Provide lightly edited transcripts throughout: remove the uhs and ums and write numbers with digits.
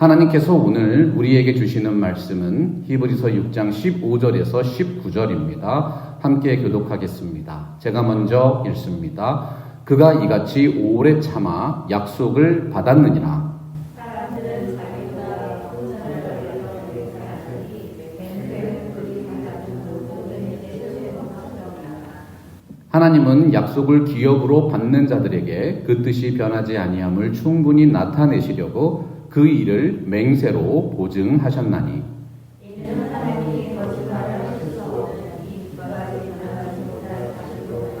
하나님께서 오늘 우리에게 주시는 말씀은 히브리서 6장 15절에서 19절입니다. 함께 교독하겠습니다. 제가 먼저 읽습니다. 그가 이같이 오래 참아 약속을 받았느니라. 사람들은 자기가 풍성을 벌여서 사람들이 맹세는 그리 받았던 모든 예수의 법성이라. 하나님은 약속을 기업으로 받는 자들에게 그 뜻이 변하지 아니함을 충분히 나타내시려고 그 일을 맹세로 보증하셨나니 이는 하나님이 거짓말을 하실 수 없는 이 변하지 변하지 못할 가지고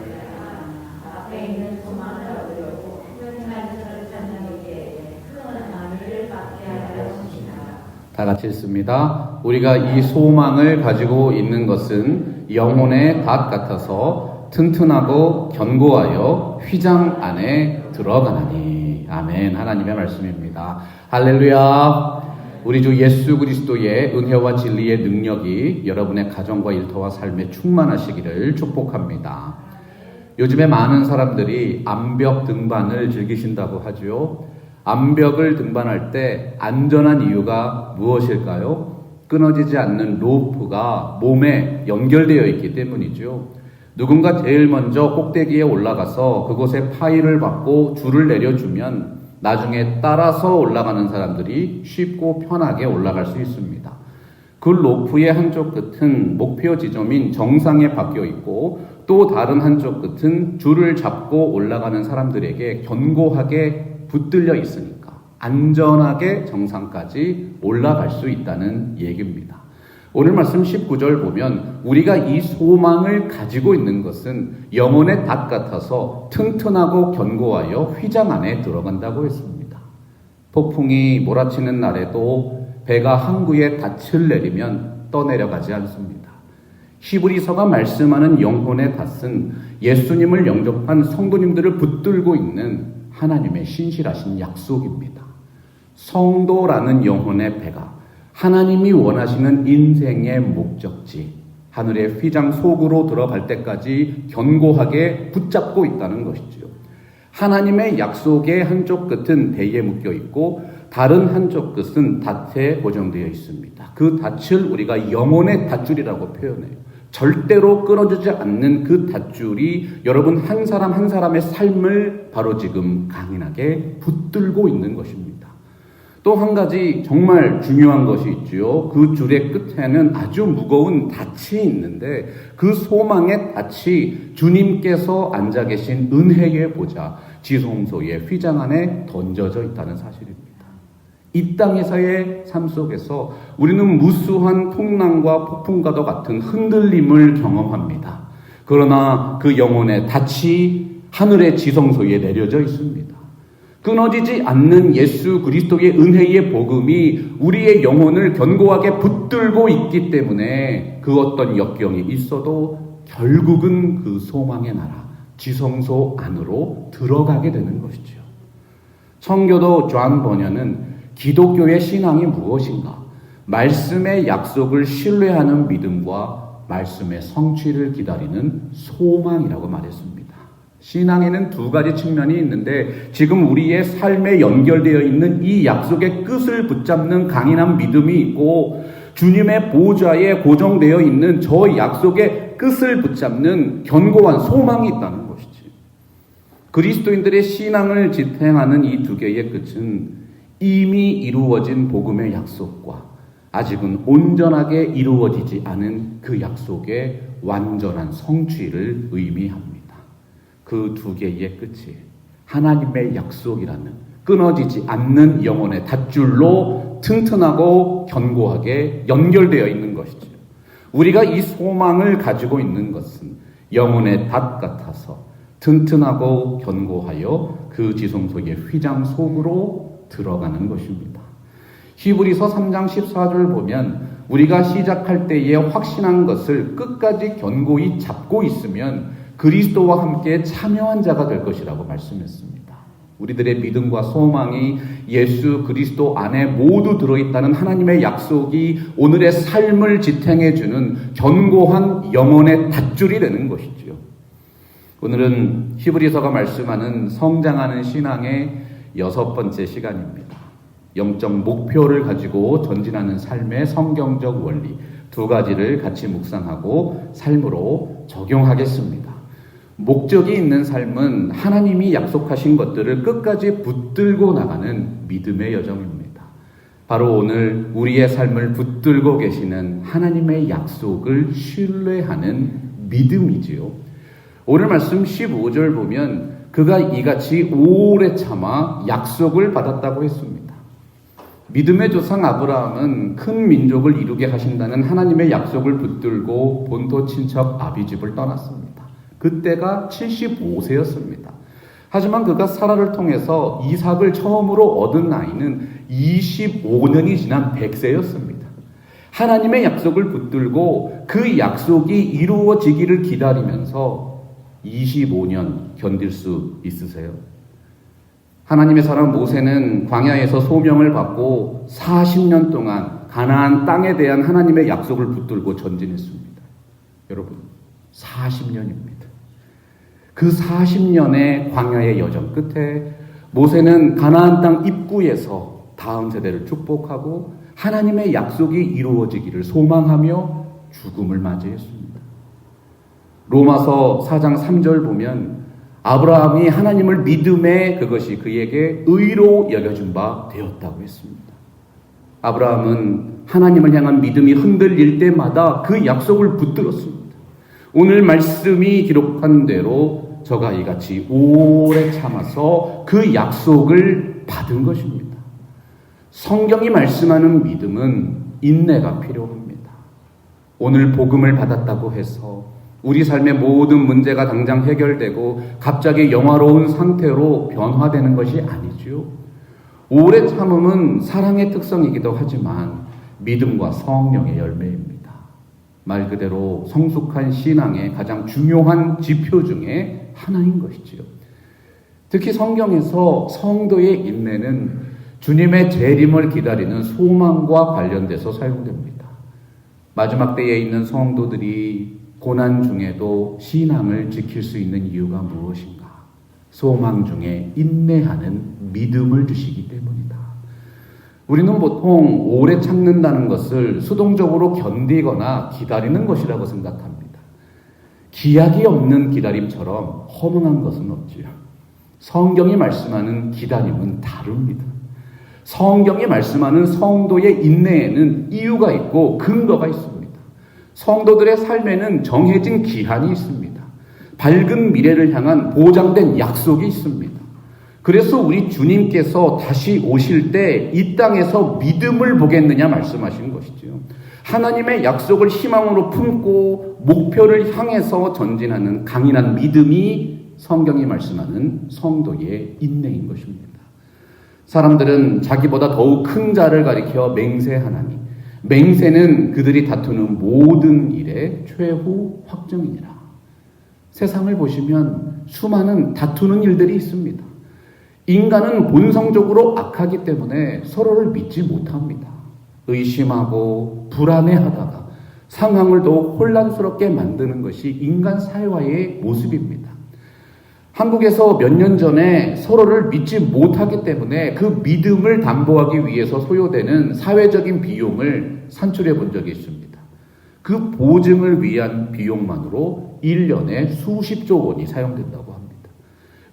앞에 있는 소망을 얻으려고 하나님의 것을 찾는 이에게 큰 만일을 받게 하려 하시나. 다 같이 읽습니다. 우리가 이 소망을 가지고 있는 것은 영혼의 닷 같아서 튼튼하고 견고하여 휘장 안에 들어가나니. 아멘. 하나님의 말씀입니다. 할렐루야. 우리 주 예수 그리스도의 은혜와 진리의 능력이 여러분의 가정과 일터와 삶에 충만하시기를 축복합니다. 요즘에 많은 사람들이 암벽 등반을 즐기신다고 하죠. 암벽을 등반할 때 안전한 이유가 무엇일까요? 끊어지지 않는 로프가 몸에 연결되어 있기 때문이죠. 누군가 제일 먼저 꼭대기에 올라가서 그곳에 파일을 받고 줄을 내려주면 나중에 따라서 올라가는 사람들이 쉽고 편하게 올라갈 수 있습니다. 그 로프의 한쪽 끝은 목표 지점인 정상에 박혀 있고 또 다른 한쪽 끝은 줄을 잡고 올라가는 사람들에게 견고하게 붙들려 있으니까 안전하게 정상까지 올라갈 수 있다는 얘기입니다. 오늘 말씀 19절 보면 우리가 이 소망을 가지고 있는 것은 영혼의 닷 같아서 튼튼하고 견고하여 휘장 안에 들어간다고 했습니다. 폭풍이 몰아치는 날에도 배가 항구에 닻을 내리면 떠내려가지 않습니다. 히브리서가 말씀하는 영혼의 닷은 예수님을 영접한 성도님들을 붙들고 있는 하나님의 신실하신 약속입니다. 성도라는 영혼의 배가 하나님이 원하시는 인생의 목적지, 하늘의 휘장 속으로 들어갈 때까지 견고하게 붙잡고 있다는 것이죠. 하나님의 약속의 한쪽 끝은 배에 묶여 있고 다른 한쪽 끝은 닷에 고정되어 있습니다. 그 닷을 우리가 영혼의 닷줄이라고 표현해요. 절대로 끊어지지 않는 그 닷줄이 여러분 한 사람 한 사람의 삶을 바로 지금 강인하게 붙들고 있는 것입니다. 또 한 가지 정말 중요한 것이 있죠. 그 줄의 끝에는 아주 무거운 닻이 있는데 그 소망의 닻이 주님께서 앉아 계신 은혜의 보좌, 지성소의 휘장 안에 던져져 있다는 사실입니다. 이 땅에서의 삶 속에서 우리는 무수한 풍랑과 폭풍과도 같은 흔들림을 경험합니다. 그러나 그 영혼의 닻이 하늘의 지성소에 내려져 있습니다. 끊어지지 않는 예수 그리스도의 은혜의 복음이 우리의 영혼을 견고하게 붙들고 있기 때문에 그 어떤 역경이 있어도 결국은 그 소망의 나라, 지성소 안으로 들어가게 되는 것이죠. 청교도 존 버녀는 기독교의 신앙이 무엇인가? 말씀의 약속을 신뢰하는 믿음과 말씀의 성취를 기다리는 소망이라고 말했습니다. 신앙에는 두 가지 측면이 있는데 지금 우리의 삶에 연결되어 있는 이 약속의 끝을 붙잡는 강인한 믿음이 있고 주님의 보좌에 고정되어 있는 저 약속의 끝을 붙잡는 견고한 소망이 있다는 것이지. 그리스도인들의 신앙을 지탱하는 이 두 개의 끝은 이미 이루어진 복음의 약속과 아직은 온전하게 이루어지지 않은 그 약속의 완전한 성취를 의미합니다. 그 두 개의 끝이 하나님의 약속이라는 끊어지지 않는 영혼의 닷줄로 튼튼하고 견고하게 연결되어 있는 것이죠. 우리가 이 소망을 가지고 있는 것은 영혼의 닷 같아서 튼튼하고 견고하여 그 지성소의 휘장 속으로 들어가는 것입니다. 히브리서 3장 14절 보면 우리가 시작할 때에 확신한 것을 끝까지 견고히 잡고 있으면 그리스도와 함께 참여한 자가 될 것이라고 말씀했습니다. 우리들의 믿음과 소망이 예수 그리스도 안에 모두 들어있다는 하나님의 약속이 오늘의 삶을 지탱해주는 견고한 영혼의 닷줄이 되는 것이죠. 오늘은 히브리서가 말씀하는 성장하는 신앙의 6번째 시간입니다. 영적 목표를 가지고 전진하는 삶의 성경적 원리 두 가지를 같이 묵상하고 삶으로 적용하겠습니다. 목적이 있는 삶은 하나님이 약속하신 것들을 끝까지 붙들고 나가는 믿음의 여정입니다. 바로 오늘 우리의 삶을 붙들고 계시는 하나님의 약속을 신뢰하는 믿음이지요. 오늘 말씀 15절 보면 그가 이같이 오래 참아 약속을 받았다고 했습니다. 믿음의 조상 아브라함은 큰 민족을 이루게 하신다는 하나님의 약속을 붙들고 본토 친척 아비집을 떠났습니다. 그때가 75세였습니다. 하지만 그가 사라를 통해서 이삭을 처음으로 얻은 나이는 25년이 지난 100세였습니다. 하나님의 약속을 붙들고 그 약속이 이루어지기를 기다리면서 25년 견딜 수 있으세요? 하나님의 사람 모세는 광야에서 소명을 받고 40년 동안 가나안 땅에 대한 하나님의 약속을 붙들고 전진했습니다. 여러분, 40년입니다. 그 40년의 광야의 여정 끝에 모세는 가나안 땅 입구에서 다음 세대를 축복하고 하나님의 약속이 이루어지기를 소망하며 죽음을 맞이했습니다. 로마서 4장 3절 보면 아브라함이 하나님을 믿음에 그것이 그에게 의로 여겨준 바 되었다고 했습니다. 아브라함은 하나님을 향한 믿음이 흔들릴 때마다 그 약속을 붙들었습니다. 오늘 말씀이 기록한 대로 저가 이같이 오래 참아서 그 약속을 받은 것입니다. 성경이 말씀하는 믿음은 인내가 필요합니다. 오늘 복음을 받았다고 해서 우리 삶의 모든 문제가 당장 해결되고 갑자기 영화로운 상태로 변화되는 것이 아니죠. 오래 참음은 사랑의 특성이기도 하지만 믿음과 성령의 열매입니다. 말 그대로 성숙한 신앙의 가장 중요한 지표 중에 하나인 것이지요. 특히 성경에서 성도의 인내는 주님의 재림을 기다리는 소망과 관련돼서 사용됩니다. 마지막 때에 있는 성도들이 고난 중에도 신앙을 지킬 수 있는 이유가 무엇인가? 소망 중에 인내하는 믿음을 주시기 때문이다. 우리는 보통 오래 참는다는 것을 수동적으로 견디거나 기다리는 것이라고 생각합니다. 기약이 없는 기다림처럼 허망한 것은 없지요. 성경이 말씀하는 기다림은 다릅니다. 성경이 말씀하는 성도의 인내에는 이유가 있고 근거가 있습니다. 성도들의 삶에는 정해진 기한이 있습니다. 밝은 미래를 향한 보장된 약속이 있습니다. 그래서 우리 주님께서 다시 오실 때 이 땅에서 믿음을 보겠느냐 말씀하신 것이지요. 하나님의 약속을 희망으로 품고 목표를 향해서 전진하는 강인한 믿음이 성경이 말씀하는 성도의 인내인 것입니다. 사람들은 자기보다 더욱 큰 자를 가리켜 맹세하나니 맹세는 그들이 다투는 모든 일의 최후 확정이니라. 세상을 보시면 수많은 다투는 일들이 있습니다. 인간은 본성적으로 악하기 때문에 서로를 믿지 못합니다. 의심하고 불안해하다가 상황을 더 혼란스럽게 만드는 것이 인간 사회의 모습입니다. 한국에서 몇 년 전에 서로를 믿지 못하기 때문에 그 믿음을 담보하기 위해서 소요되는 사회적인 비용을 산출해 본 적이 있습니다. 그 보증을 위한 비용만으로 1년에 수십조 원이 사용된다고 합니다.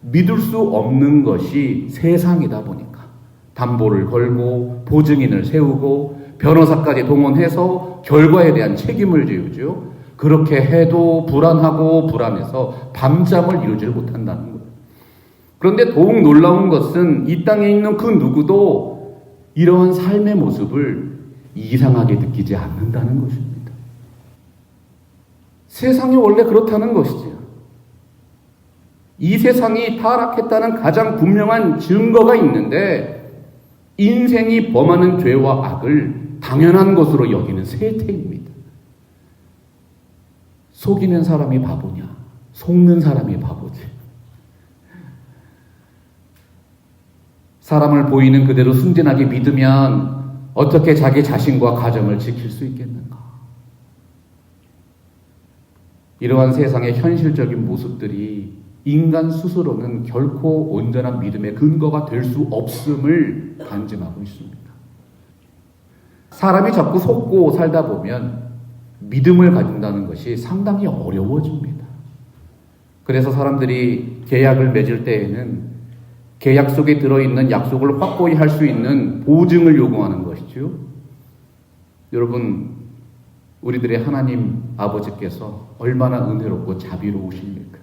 믿을 수 없는 것이 세상이다 보니까 담보를 걸고 보증인을 세우고 변호사까지 동원해서 결과에 대한 책임을 지우죠. 그렇게 해도 불안하고 불안해서 밤잠을 이루지를 못한다는 거예요. 그런데 더욱 놀라운 것은 이 땅에 있는 그 누구도 이러한 삶의 모습을 이상하게 느끼지 않는다는 것입니다. 세상이 원래 그렇다는 것이죠. 이 세상이 타락했다는 가장 분명한 증거가 있는데 인생이 범하는 죄와 악을 당연한 것으로 여기는 세태입니다. 속이는 사람이 바보냐? 속는 사람이 바보지. 사람을 보이는 그대로 순진하게 믿으면 어떻게 자기 자신과 가정을 지킬 수 있겠는가? 이러한 세상의 현실적인 모습들이 인간 스스로는 결코 온전한 믿음의 근거가 될 수 없음을 반증하고 있습니다. 사람이 자꾸 속고 살다 보면 믿음을 가진다는 것이 상당히 어려워집니다. 그래서 사람들이 계약을 맺을 때에는 계약 속에 들어있는 약속을 확고히 할 수 있는 보증을 요구하는 것이죠. 여러분, 우리들의 하나님 아버지께서 얼마나 은혜롭고 자비로우십니까?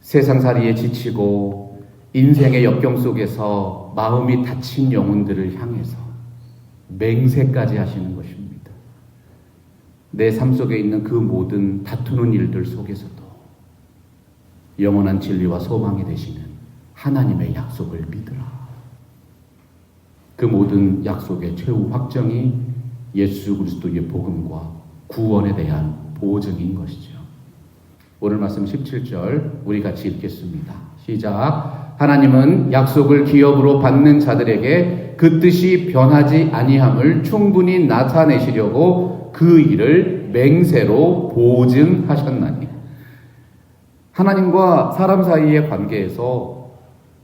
세상살이에 지치고 인생의 역경 속에서 마음이 다친 영혼들을 향해서 맹세까지 하시는 것입니다. 내 삶 속에 있는 그 모든 다투는 일들 속에서도 영원한 진리와 소망이 되시는 하나님의 약속을 믿으라. 그 모든 약속의 최후 확정이 예수 그리스도의 복음과 구원에 대한 보증인 것이죠. 오늘 말씀 17절 우리 같이 읽겠습니다. 시작. 하나님은 약속을 기업으로 받는 자들에게 그 뜻이 변하지 아니함을 충분히 나타내시려고 그 일을 맹세로 보증하셨나니. 하나님과 사람 사이의 관계에서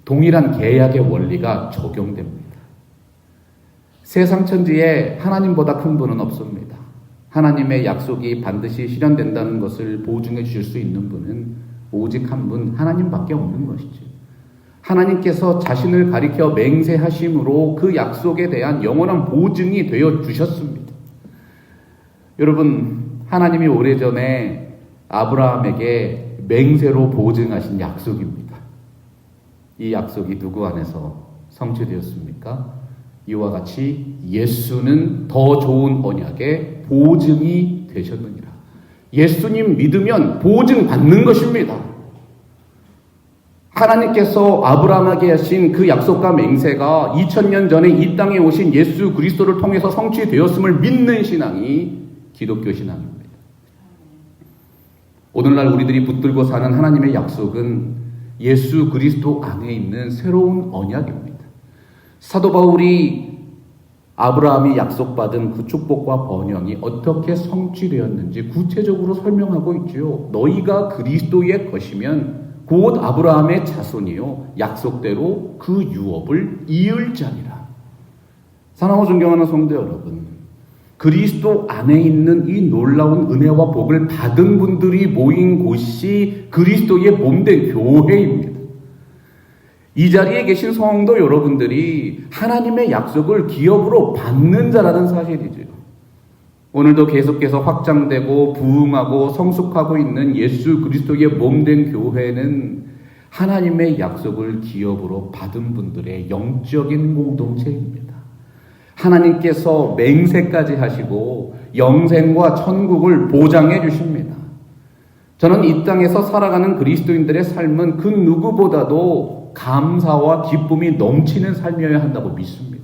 동일한 계약의 원리가 적용됩니다. 세상 천지에 하나님보다 큰 분은 없습니다. 하나님의 약속이 반드시 실현된다는 것을 보증해 주실 수 있는 분은 오직 한 분, 하나님밖에 없는 것이죠. 하나님께서 자신을 가리켜 맹세하심으로 그 약속에 대한 영원한 보증이 되어 주셨습니다. 여러분, 하나님이 오래전에 아브라함에게 맹세로 보증하신 약속입니다. 이 약속이 누구 안에서 성취되었습니까? 이와 같이 예수는 더 좋은 언약의 보증이 되셨느니라. 예수님 믿으면 보증받는 것입니다. 하나님께서 아브라함에게 하신 그 약속과 맹세가 2000년 전에 이 땅에 오신 예수 그리스도를 통해서 성취되었음을 믿는 신앙이 기독교 신앙입니다. 오늘날 우리들이 붙들고 사는 하나님의 약속은 예수 그리스도 안에 있는 새로운 언약입니다. 사도 바울이 아브라함이 약속받은 그 축복과 번영이 어떻게 성취되었는지 구체적으로 설명하고 있지요. 너희가 그리스도의 것이면 곧 아브라함의 자손이요 약속대로 그 유업을 이을 자니라. 사랑하고 존경하는 성도 여러분, 그리스도 안에 있는 이 놀라운 은혜와 복을 받은 분들이 모인 곳이 그리스도의 몸된 교회입니다. 이 자리에 계신 성도 여러분들이 하나님의 약속을 기업으로 받는 자라는 사실이죠. 오늘도 계속해서 확장되고 부흥하고 성숙하고 있는 예수 그리스도의 몸된 교회는 하나님의 약속을 기업으로 받은 분들의 영적인 공동체입니다. 하나님께서 맹세까지 하시고 영생과 천국을 보장해 주십니다. 저는 이 땅에서 살아가는 그리스도인들의 삶은 그 누구보다도 감사와 기쁨이 넘치는 삶이어야 한다고 믿습니다.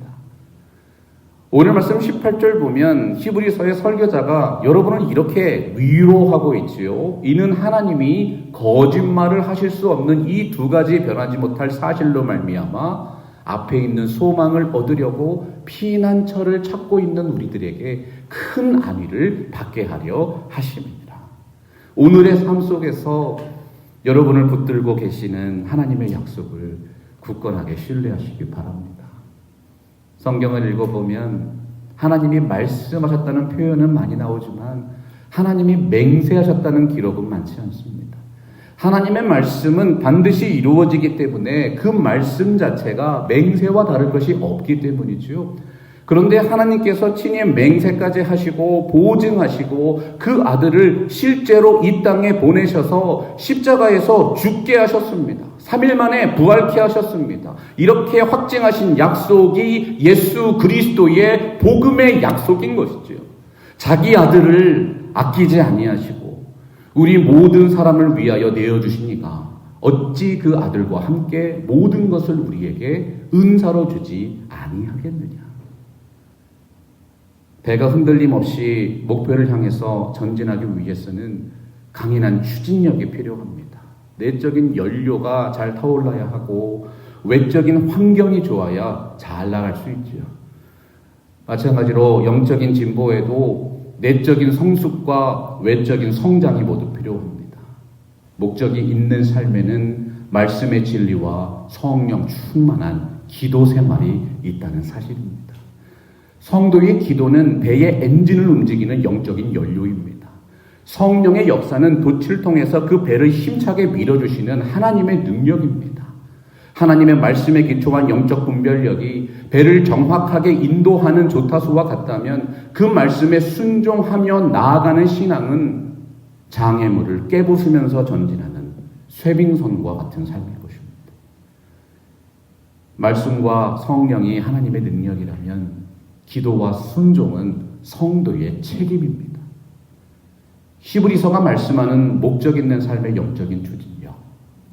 오늘 말씀 18절 보면 히브리서의 설교자가 여러분을 이렇게 위로하고 있지요. 이는 하나님이 거짓말을 하실 수 없는 이 두 가지 변하지 못할 사실로 말미암아 앞에 있는 소망을 얻으려고 피난처를 찾고 있는 우리들에게 큰 안위를 받게 하려 하심이니라. 오늘의 삶 속에서 여러분을 붙들고 계시는 하나님의 약속을 굳건하게 신뢰하시기 바랍니다. 성경을 읽어보면 하나님이 말씀하셨다는 표현은 많이 나오지만 하나님이 맹세하셨다는 기록은 많지 않습니다. 하나님의 말씀은 반드시 이루어지기 때문에 그 말씀 자체가 맹세와 다를 것이 없기 때문이죠. 그런데 하나님께서 친히 맹세까지 하시고 보증하시고 그 아들을 실제로 이 땅에 보내셔서 십자가에서 죽게 하셨습니다. 3일 만에 부활케 하셨습니다. 이렇게 확증하신 약속이 예수 그리스도의 복음의 약속인 것이지요. 자기 아들을 아끼지 아니하시고 우리 모든 사람을 위하여 내어주시니까 어찌 그 아들과 함께 모든 것을 우리에게 은사로 주지 아니하겠느냐. 배가 흔들림 없이 목표를 향해서 전진하기 위해서는 강인한 추진력이 필요합니다. 내적인 연료가 잘 타올라야 하고 외적인 환경이 좋아야 잘 나갈 수 있죠. 마찬가지로 영적인 진보에도 내적인 성숙과 외적인 성장이 모두 필요합니다. 목적이 있는 삶에는 말씀의 진리와 성령 충만한 기도 생활이 있다는 사실입니다. 성도의 기도는 배의 엔진을 움직이는 영적인 연료입니다. 성령의 역사는 돛을 통해서 그 배를 힘차게 밀어주시는 하나님의 능력입니다. 하나님의 말씀에 기초한 영적 분별력이 배를 정확하게 인도하는 조타수와 같다면 그 말씀에 순종하며 나아가는 신앙은 장애물을 깨부수면서 전진하는 쇠빙선과 같은 삶일 것입니다. 말씀과 성령이 하나님의 능력이라면 기도와 순종은 성도의 책임입니다. 히브리서가 말씀하는 목적 있는 삶의 영적인 추진력,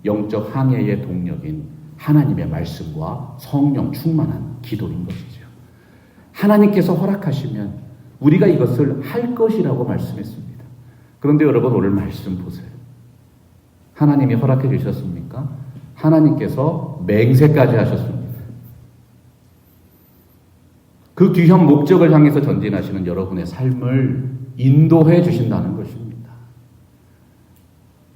영적 항해의 동력인 하나님의 말씀과 성령 충만한 기도인 것이죠. 하나님께서 허락하시면 우리가 이것을 할 것이라고 말씀했습니다. 그런데 여러분 오늘 말씀 보세요. 하나님이 허락해 주셨습니까? 하나님께서 맹세까지 하셨습니다. 그 귀한 목적을 향해서 전진하시는 여러분의 삶을 인도해 주신다는 것입니다.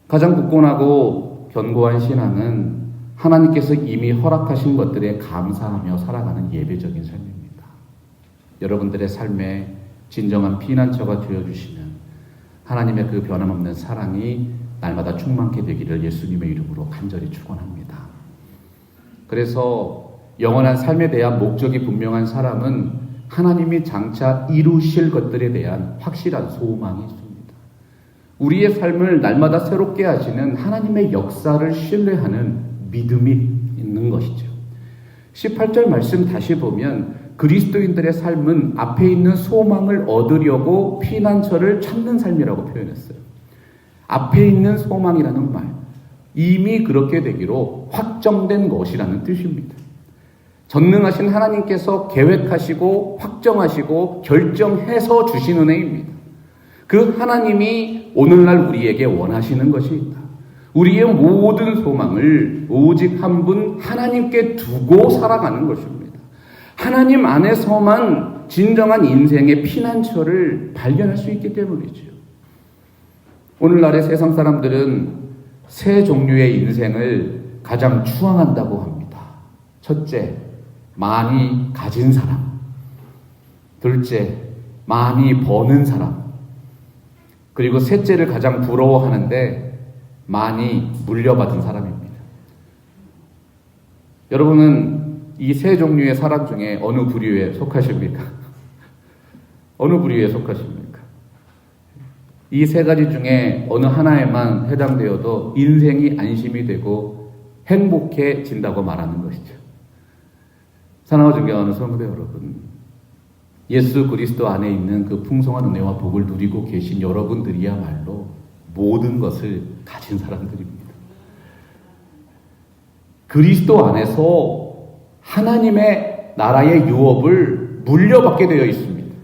가장 굳건하고 견고한 신앙은 하나님께서 이미 허락하신 것들에 감사하며 살아가는 예배적인 삶입니다. 여러분들의 삶에 진정한 피난처가 되어주시면 하나님의 그 변함없는 사랑이 날마다 충만케 되기를 예수님의 이름으로 간절히 축원합니다. 그래서 영원한 삶에 대한 목적이 분명한 사람은 하나님이 장차 이루실 것들에 대한 확실한 소망이 있습니다. 우리의 삶을 날마다 새롭게 하시는 하나님의 역사를 신뢰하는 믿음이 있는 것이죠. 18절 말씀 다시 보면 그리스도인들의 삶은 앞에 있는 소망을 얻으려고 피난처를 찾는 삶이라고 표현했어요. 앞에 있는 소망이라는 말, 이미 그렇게 되기로 확정된 것이라는 뜻입니다. 전능하신 하나님께서 계획하시고 확정하시고 결정해서 주신 은혜입니다. 그 하나님이 오늘날 우리에게 원하시는 것이 있다. 우리의 모든 소망을 오직 한 분 하나님께 두고 살아가는 것입니다. 하나님 안에서만 진정한 인생의 피난처를 발견할 수 있기 때문이죠. 오늘날의 세상 사람들은 세 종류의 인생을 가장 추앙한다고 합니다. 첫째, 많이 가진 사람. 둘째, 많이 버는 사람. 그리고 셋째를 가장 부러워하는데 많이 물려받은 사람입니다. 여러분은 이 세 종류의 사람 중에 어느 부류에 속하십니까? 어느 부류에 속하십니까? 이 세 가지 중에 어느 하나에만 해당되어도 인생이 안심이 되고 행복해진다고 말하는 것이죠. 사랑하고 존경하는 성도 여러분, 예수 그리스도 안에 있는 그 풍성한 은혜와 복을 누리고 계신 여러분들이야말로 모든 것을 가진 사람들입니다. 그리스도 안에서 하나님의 나라의 유업을 물려받게 되어 있습니다.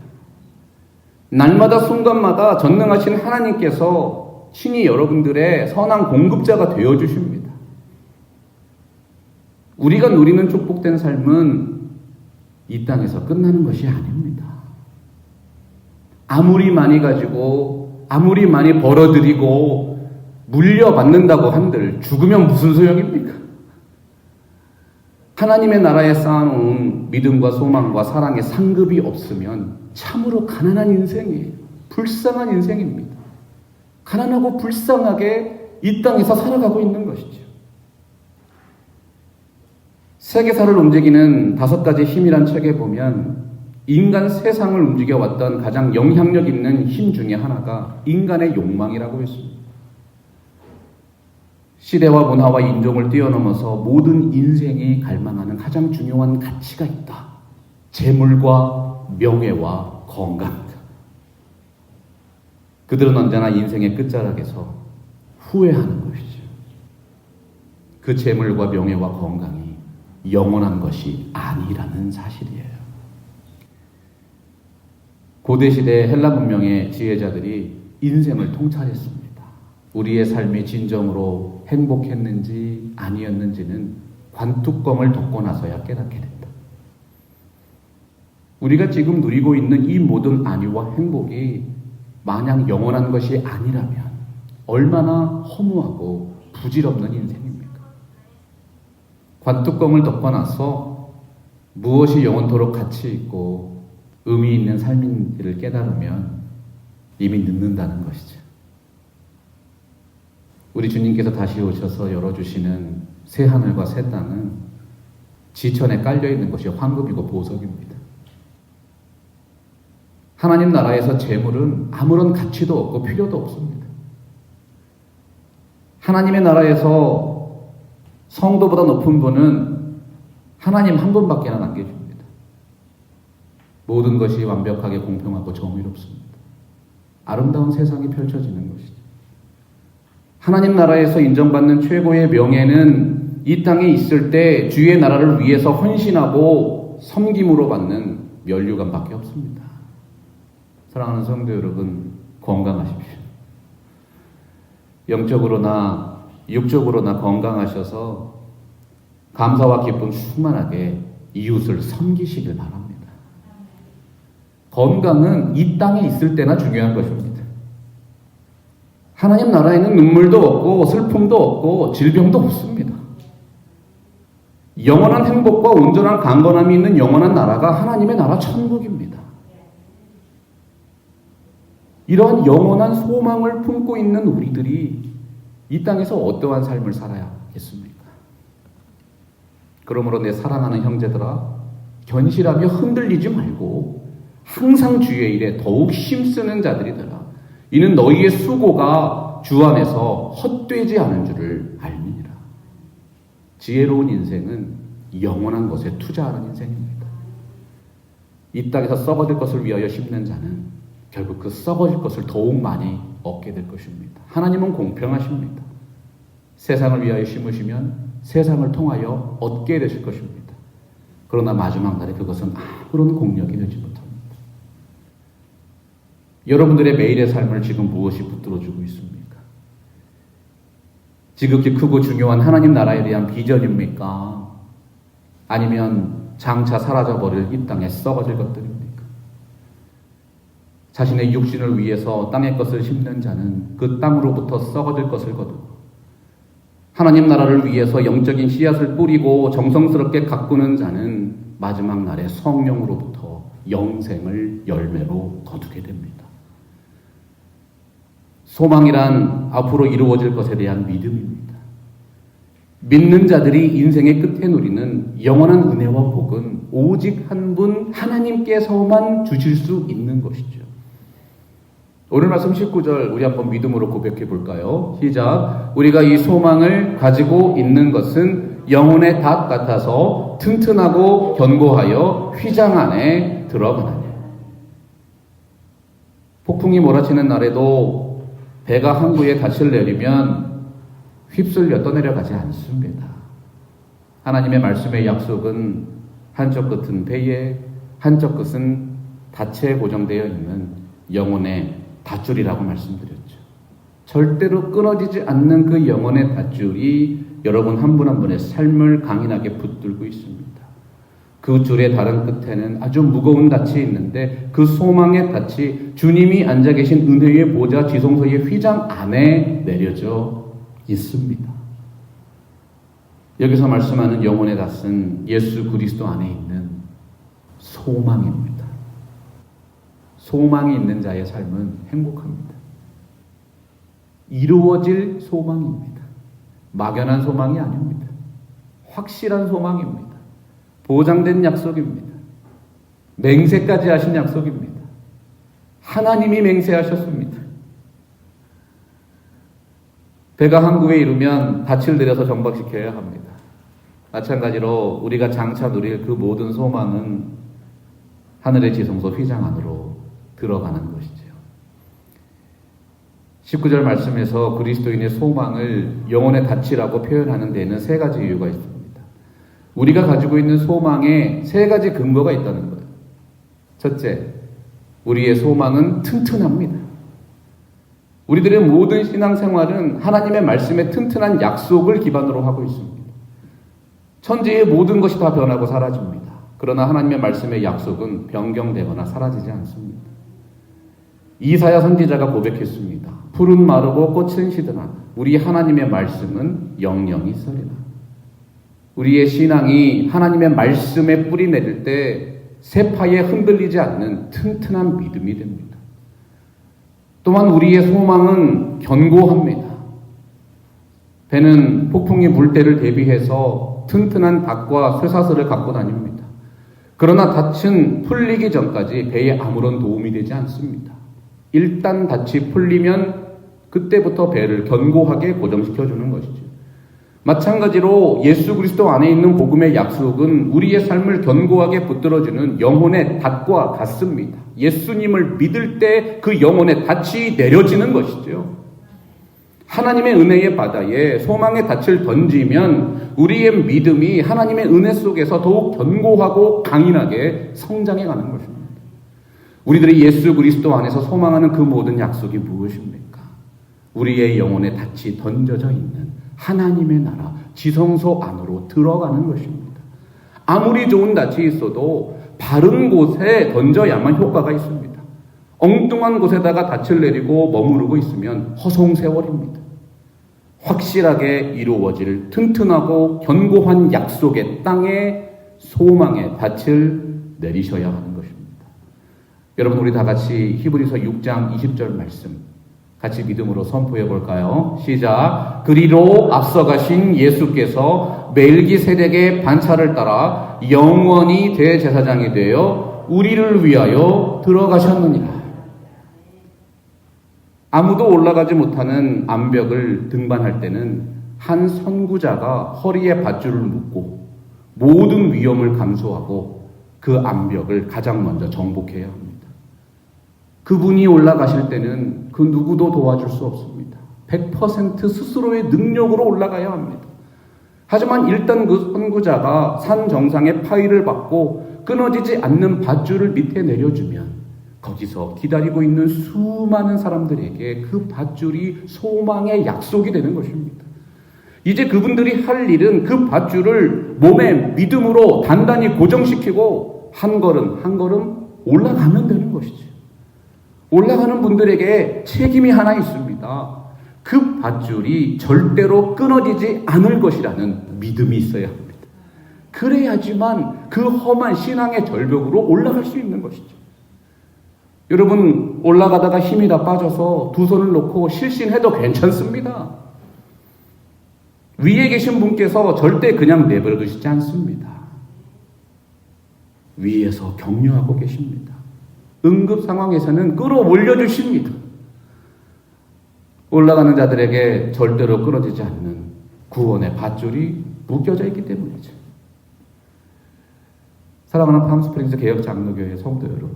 날마다 순간마다 전능하신 하나님께서 친히 여러분들의 선한 공급자가 되어 주십니다. 우리가 누리는 축복된 삶은 이 땅에서 끝나는 것이 아닙니다. 아무리 많이 가지고 아무리 많이 벌어들이고 물려받는다고 한들 죽으면 무슨 소용입니까? 하나님의 나라에 쌓아놓은 믿음과 소망과 사랑의 상급이 없으면 참으로 가난한 인생이에요. 불쌍한 인생입니다. 가난하고 불쌍하게 이 땅에서 살아가고 있는 것이죠. 세계사를 움직이는 5가지 힘이란 책에 보면 인간 세상을 움직여왔던 가장 영향력 있는 힘 중에 하나가 인간의 욕망이라고 했습니다. 시대와 문화와 인종을 뛰어넘어서 모든 인생이 갈망하는 가장 중요한 가치가 있다. 재물과 명예와 건강이다. 그들은 언제나 인생의 끝자락에서 후회하는 것이죠. 그 재물과 명예와 건강이 영원한 것이 아니라는 사실이에요. 고대시대 헬라 문명의 지혜자들이 인생을 통찰했습니다. 우리의 삶이 진정으로 행복했는지 아니었는지는 관뚜껑을 덮고 나서야 깨닫게 된다. 우리가 지금 누리고 있는 이 모든 안위와 행복이 마냥 영원한 것이 아니라면 얼마나 허무하고 부질없는 인생입니까? 관뚜껑을 덮어놔서 무엇이 영원토록 가치 있고 의미 있는 삶인지를 깨달으면 이미 늦는다는 것이죠. 우리 주님께서 다시 오셔서 열어주시는 새 하늘과 새 땅은 지천에 깔려있는 것이 황금이고 보석입니다. 하나님 나라에서 재물은 아무런 가치도 없고 필요도 없습니다. 하나님의 나라에서 성도보다 높은 분은 하나님 한 분밖에 안 계십니다. 모든 것이 완벽하게 공평하고 정의롭습니다. 아름다운 세상이 펼쳐지는 것이죠. 하나님 나라에서 인정받는 최고의 명예는 이 땅에 있을 때 주의 나라를 위해서 헌신하고 섬김으로 받는 면류관밖에 없습니다. 사랑하는 성도 여러분, 건강하십시오. 영적으로나 육적으로나 건강하셔서 감사와 기쁨 충만하게 이웃을 섬기시길 바랍니다. 건강은 이 땅에 있을 때나 중요한 것입니다. 하나님 나라에는 눈물도 없고 슬픔도 없고 질병도 없습니다. 영원한 행복과 온전한 강건함이 있는 영원한 나라가 하나님의 나라 천국입니다. 이러한 영원한 소망을 품고 있는 우리들이 이 땅에서 어떠한 삶을 살아야겠습니까? 그러므로 내 사랑하는 형제들아, 견실하며 흔들리지 말고 항상 주의 일에 더욱 힘쓰는 자들이 되라. 이는 너희의 수고가 주 안에서 헛되지 않은 줄을 알미니라. 지혜로운 인생은 영원한 것에 투자하는 인생입니다. 이 땅에서 썩어질 것을 위하여 심는 자는 결국 그 썩어질 것을 더욱 많이 얻게 될 것입니다. 하나님은 공평하십니다. 세상을 위하여 심으시면 세상을 통하여 얻게 되실 것입니다. 그러나 마지막 날에 그것은 아무런 공력이 되지 못합니다. 여러분들의 매일의 삶을 지금 무엇이 붙들어주고 있습니까? 지극히 크고 중요한 하나님 나라에 대한 비전입니까? 아니면 장차 사라져버릴 이 땅에 썩어질 것들입니까? 자신의 육신을 위해서 땅의 것을 심는 자는 그 땅으로부터 썩어질 것을 거두고 하나님 나라를 위해서 영적인 씨앗을 뿌리고 정성스럽게 가꾸는 자는 마지막 날에 성령으로부터 영생을 열매로 거두게 됩니다. 소망이란 앞으로 이루어질 것에 대한 믿음입니다. 믿는 자들이 인생의 끝에 누리는 영원한 은혜와 복은 오직 한 분 하나님께서만 주실 수 있는 것이죠. 오늘 말씀 19절 우리 한번 믿음으로 고백해 볼까요? 시작. 우리가 이 소망을 가지고 있는 것은 영혼의 닷 같아서 튼튼하고 견고하여 휘장 안에 들어가나니. 폭풍이 몰아치는 날에도 배가 항구에 닻을 내리면 휩쓸려 떠내려가지 않습니다. 하나님의 말씀의 약속은 한쪽 끝은 배에, 한쪽 끝은 닻에 고정되어 있는 영혼의 밧줄이라고 말씀드렸죠. 절대로 끊어지지 않는 그 영혼의 밧줄이 여러분 한 분 한 분의 삶을 강인하게 붙들고 있습니다. 그 줄의 다른 끝에는 아주 무거운 닻이 있는데 그 소망의 닻이 주님이 앉아 계신 은혜의 보좌 지성소의 휘장 안에 내려져 있습니다. 여기서 말씀하는 영혼의 닷은 예수 그리스도 안에 있는 소망입니다. 소망이 있는 자의 삶은 행복합니다. 이루어질 소망입니다. 막연한 소망이 아닙니다. 확실한 소망입니다. 보장된 약속입니다. 맹세까지 하신 약속입니다. 하나님이 맹세하셨습니다. 배가 항구에 이르면 닻을 내려서 정박시켜야 합니다. 마찬가지로 우리가 장차 누릴 그 모든 소망은 하늘의 지성소 휘장 안으로 들어가는 것이죠. 19절 말씀에서 그리스도인의 소망을 영혼의 닻이라고 표현하는 데에는 세 가지 이유가 있습니다. 우리가 가지고 있는 소망에 세 가지 근거가 있다는 거예요. 첫째, 우리의 소망은 튼튼합니다. 우리들의 모든 신앙생활은 하나님의 말씀에 튼튼한 약속을 기반으로 하고 있습니다. 천지의 모든 것이 다 변하고 사라집니다. 그러나 하나님의 말씀의 약속은 변경되거나 사라지지 않습니다. 이사야 선지자가 고백했습니다. 풀은 마르고 꽃은 시드나 우리 하나님의 말씀은 영영이 서리라. 우리의 신앙이 하나님의 말씀에 뿌리 내릴 때 세파에 흔들리지 않는 튼튼한 믿음이 됩니다. 또한 우리의 소망은 견고합니다. 배는 폭풍이 불 때를 대비해서 튼튼한 닷과 쇠사슬을 갖고 다닙니다. 그러나 닻은 풀리기 전까지 배에 아무런 도움이 되지 않습니다. 일단 닻이 풀리면 그때부터 배를 견고하게 고정시켜주는 것이죠. 마찬가지로 예수 그리스도 안에 있는 복음의 약속은 우리의 삶을 견고하게 붙들어주는 영혼의 닷과 같습니다. 예수님을 믿을 때 그 영혼의 닻이 내려지는 것이죠. 하나님의 은혜의 바다에 소망의 닻을 던지면 우리의 믿음이 하나님의 은혜 속에서 더욱 견고하고 강인하게 성장해 가는 것입니다. 우리들이 예수 그리스도 안에서 소망하는 그 모든 약속이 무엇입니까? 우리의 영혼의 닻이 던져져 있는 하나님의 나라 지성소 안으로 들어가는 것입니다. 아무리 좋은 닻이 있어도 바른 곳에 던져야만 효과가 있습니다. 엉뚱한 곳에다가 닻을 내리고 머무르고 있으면 허송세월입니다. 확실하게 이루어질 튼튼하고 견고한 약속의 땅에 소망의 닻을 내리셔야 하는 것입니다. 여러분, 우리 다 같이 히브리서 6장 20절 말씀 같이 믿음으로 선포해 볼까요? 시작. 그리로 앞서가신 예수께서 멜기세덱의 반차를 따라 영원히 대제사장이 되어 우리를 위하여 들어가셨느니라. 아무도 올라가지 못하는 암벽을 등반할 때는 한 선구자가 허리에 밧줄을 묶고 모든 위험을 감수하고 그 암벽을 가장 먼저 정복해야 합니다. 그분이 올라가실 때는 그 누구도 도와줄 수 없습니다. 100% 스스로의 능력으로 올라가야 합니다. 하지만 일단 그 선구자가 산 정상의 파일을 받고 끊어지지 않는 밧줄을 밑에 내려주면 거기서 기다리고 있는 수많은 사람들에게 그 밧줄이 소망의 약속이 되는 것입니다. 이제 그분들이 할 일은 그 밧줄을 몸에 믿음으로 단단히 고정시키고 한 걸음 한 걸음 올라가면 되는 것이죠. 올라가는 분들에게 책임이 하나 있습니다. 그 밧줄이 절대로 끊어지지 않을 것이라는 믿음이 있어야 합니다. 그래야지만 그 험한 신앙의 절벽으로 올라갈 수 있는 것이죠. 여러분, 올라가다가 힘이 다 빠져서 두 손을 놓고 실신해도 괜찮습니다. 위에 계신 분께서 절대 그냥 내버려 두시지 않습니다. 위에서 격려하고 계십니다. 응급 상황에서는 끌어올려 주십니다. 올라가는 자들에게 절대로 끊어지지 않는 구원의 밧줄이 묶여져 있기 때문이죠. 사랑하는 팜스프링스 개혁장로교회 성도 여러분,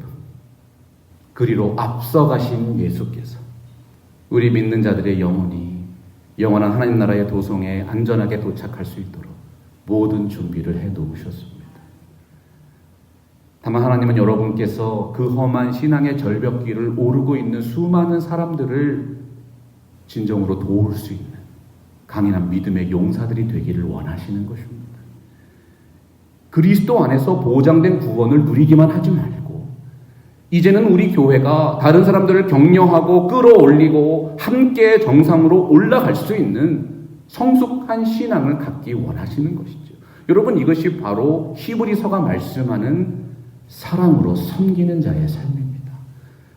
그리로 앞서가신 예수께서 우리 믿는 자들의 영혼이 영원한 하나님 나라의 도성에 안전하게 도착할 수 있도록 모든 준비를 해놓으셨습니다. 다만 하나님은 여러분께서 그 험한 신앙의 절벽길을 오르고 있는 수많은 사람들을 진정으로 도울 수 있는 강인한 믿음의 용사들이 되기를 원하시는 것입니다. 그리스도 안에서 보장된 구원을 누리기만 하지 말고 이제는 우리 교회가 다른 사람들을 격려하고 끌어올리고 함께 정상으로 올라갈 수 있는 성숙한 신앙을 갖기 원하시는 것이죠. 여러분, 이것이 바로 히브리서가 말씀하는 사랑으로 섬기는 자의 삶입니다.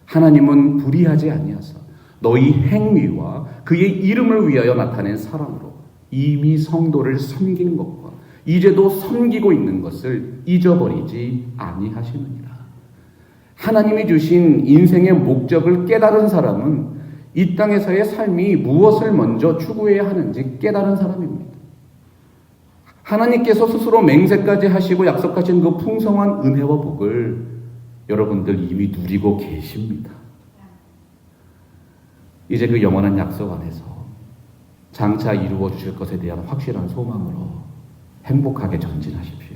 하나님은 불의하지 아니하사 너희 행위와 그의 이름을 위하여 나타낸 사랑으로 이미 성도를 섬기는 것과 이제도 섬기고 있는 것을 잊어버리지 아니하시느니라. 하나님이 주신 인생의 목적을 깨달은 사람은 이 땅에서의 삶이 무엇을 먼저 추구해야 하는지 깨달은 사람입니다. 하나님께서 스스로 맹세까지 하시고 약속하신 그 풍성한 은혜와 복을 여러분들 이미 누리고 계십니다. 이제 그 영원한 약속 안에서 장차 이루어 주실 것에 대한 확실한 소망으로 행복하게 전진하십시오.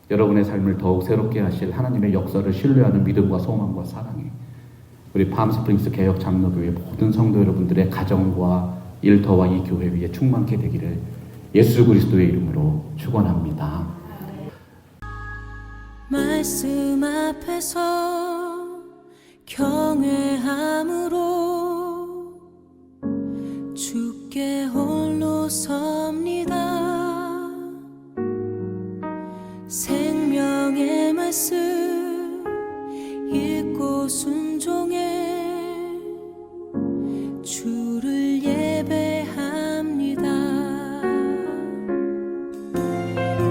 여러분의 삶을 더욱 새롭게 하실 하나님의 역사를 신뢰하는 믿음과 소망과 사랑이 우리 팜스프링스 개혁 장로교회 모든 성도 여러분들의 가정과 일터와 이 교회 위에 충만케 되기를 예수 그리스도의 이름으로 축원합니다. 말씀 앞에서 경외함으로 순종해 주를 예배합니다.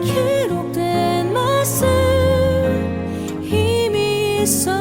기록된 말씀 힘이 있어